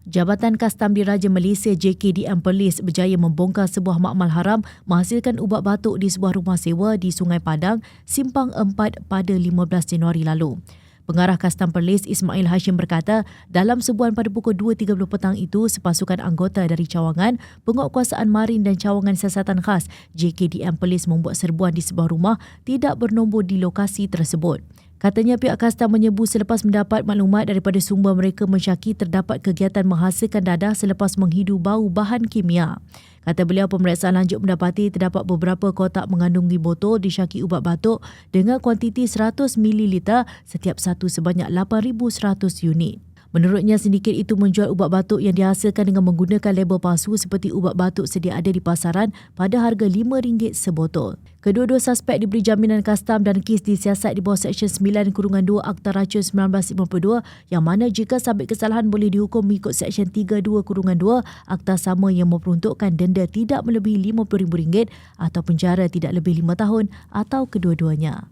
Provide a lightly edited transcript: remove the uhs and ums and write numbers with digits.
Jabatan Kastam Diraja Malaysia JKDM Perlis berjaya membongkar sebuah makmal haram menghasilkan ubat batuk di sebuah rumah sewa di Sungai Padang, Simpang 4 pada 15 Januari lalu. Pengarah Kastam Perlis Ismail Hashim berkata, dalam sebuan pada pukul 2.30 petang itu, sepasukan anggota dari cawangan, penguatkuasaan marin dan cawangan siasatan khas JKDM Perlis membuat serbuan di sebuah rumah tidak bernombor di lokasi tersebut. Katanya pihak Kastam menyebu selepas mendapat maklumat daripada sumber mereka mensyaki terdapat kegiatan menghasilkan dadah selepas menghidu bau bahan kimia. Kata beliau, pemeriksaan lanjut mendapati terdapat beberapa kotak mengandungi botol disyaki ubat batuk dengan kuantiti 100 ml setiap satu sebanyak 8,100 unit. Menurutnya, sindiket itu menjual ubat batuk yang dihasilkan dengan menggunakan label palsu seperti ubat batuk sedia ada di pasaran pada harga RM5 sebotol. Kedua-dua suspek diberi jaminan Kastam dan kes disiasat di bawah Seksyen 9-2 Akta Racun 1952 yang mana jika sabit kesalahan boleh dihukum mengikut Seksyen 32-2 Akta sama yang memperuntukkan denda tidak melebihi RM50,000 atau penjara tidak lebih 5 tahun atau kedua-duanya.